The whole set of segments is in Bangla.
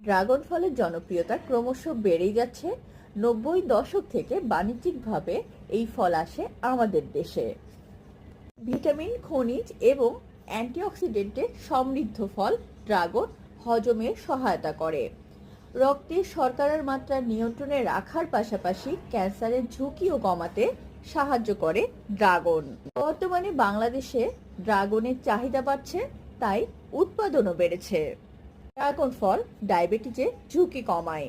ড্রাগন ফলের জনপ্রিয়তা ক্রমশ বেড়েই যাচ্ছে। 90 দশক থেকে বাণিজ্যিকভাবে এই ফল আসে আমাদের দেশে। ভিটামিন, খনিজ এবং অ্যান্টিঅক্সিডেন্টে সমৃদ্ধ ফল ড্রাগন হজমে সহায়তা করে। রক্তে শর্করার মাত্রা নিয়ন্ত্রণে রাখার পাশাপাশি ক্যান্সারের ঝুঁকিও কমাতে সাহায্য করে ড্রাগন। বর্তমানে বাংলাদেশে ড্রাগনের চাহিদা বাড়ছে, তাই উৎপাদনও বেড়েছে। ড্রাগন ফল ডায়াবেটিসের ঝুঁকি কমায়।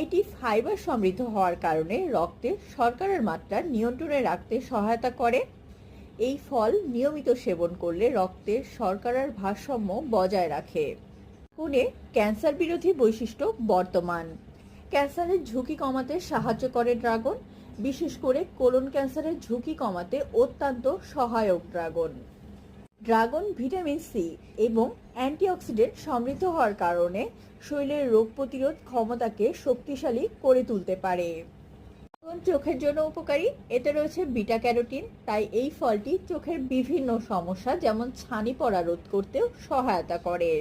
এটি ফাইবার সমৃদ্ধ হওয়ার কারণে রক্তে শর্করার মাত্রা নিয়ন্ত্রণে রাখতে সহায়তা করে। এই ফল নিয়মিত সেবন করলে রক্তে শর্করার ভারসাম্য বজায় রাখে। গুণে ক্যান্সার বিরোধী বৈশিষ্ট্য বর্তমান। ক্যান্সারের ঝুঁকি কমাতে সাহায্য করে ড্রাগন, বিশেষ করে কোলন ক্যান্সারের ঝুঁকি কমাতে অত্যন্ত সহায়ক ড্রাগন। ড্রাগন ভিটামিন সি এবং অ্যান্টিঅক্সিডেন্ট সমৃদ্ধ হওয়ার কারণে শরীরের রোগ প্রতিরোধ ক্ষমতাকে শক্তিশালী করে তুলতে পারে। ড্রাগন চোখের জন্য উপকারী। এতে রয়েছে বিটা ক্যারোটিন, তাই এই ফলটি চোখের বিভিন্ন সমস্যা যেমন ছানি পড়া রোধ করতেও সহায়তা করে।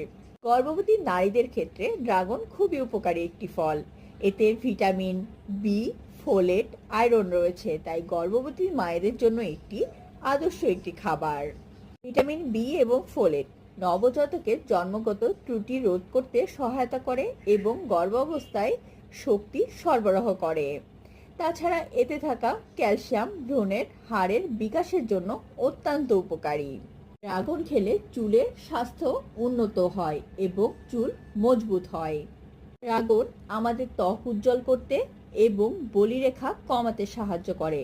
গর্ভবতী নারীদের ক্ষেত্রে ড্রাগন খুবই উপকারী একটি ফল। এতে ভিটামিন বি, ফোলেট, আয়রন রয়েছে, তাই গর্ভবতী মায়েদের জন্য আদর্শ একটি খাবার। ভিটামিন বি এবং ফোলেট নবজাতকের জন্মগত ত্রুটি রোধ করতে সহায়তা করে এবং গর্ভাবস্থায় শক্তি সরবরাহ করে। তাছাড়া এতে থাকা ক্যালসিয়াম ভ্রূণের হাড়ের বিকাশের জন্য অত্যন্ত উপকারী। ড্রাগন খেলে চুলের স্বাস্থ্য উন্নত হয় এবং চুল মজবুত হয়। ড্রাগন আমাদের ত্বক উজ্জ্বল করতে এবং বলিরেখা কমাতে সাহায্য করে।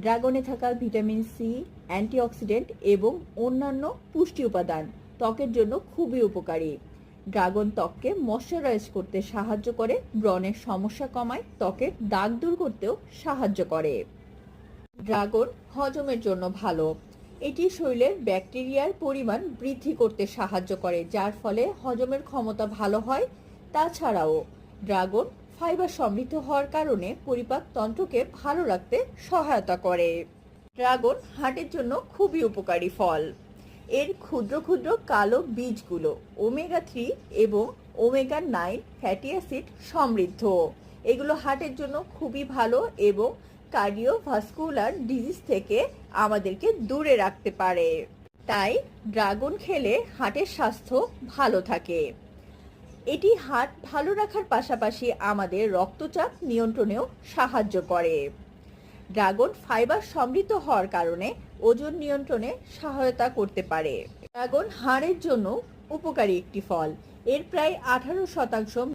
ড্রাগনে থাকা ভিটামিন সি, অ্যান্টিঅক্সিডেন্ট এবং অন্যান্য পুষ্টি উপাদান ত্বকের জন্য খুবই উপকারী। ড্রাগন ত্বককে ময়শ্চারাইজ করতে সাহায্য করে, ব্রণের সমস্যা কমায়, ত্বকের দাগ দূর করতেও সাহায্য করে। ড্রাগন হজমের জন্য ভালো। এটি শরীরের ব্যাকটেরিয়ার পরিমাণ বৃদ্ধি করতে সাহায্য করে, যার ফলে হজমের ক্ষমতা ভালো হয়। তাছাড়াও ড্রাগন ফাইবার সমৃদ্ধ হওয়ার কারণে পরিপাক তন্ত্রকে ভালো রাখতে সহায়তা করে। ড্রাগন হার্টের জন্য খুবই উপকারী ফল। এর ক্ষুদ্র ক্ষুদ্র কালো বীজগুলো ওমেগা 3 এবং ওমেগা 9 ফ্যাটি অ্যাসিড সমৃদ্ধ। এগুলো হার্টের জন্য খুবই ভালো এবং কার্ডিওভাস্কুলার ডিজিজ থেকে আমাদেরকে দূরে রাখতে পারে। তাই ড্রাগন খেলে হার্টের স্বাস্থ্য ভালো থাকে। এটি হার্ট ভালো রাখার পাশাপাশি আমাদের রক্তচাপ নিয়ন্ত্রণেও সাহায্য করে। ড্রাগন ফাইবার সমৃদ্ধ হওয়ার কারণে ওজন নিয়ন্ত্রণে সহায়তা করতে পারে। ড্রাগন হাড়ের জন্য উপকারী একটি ফল। এর প্রায় 18%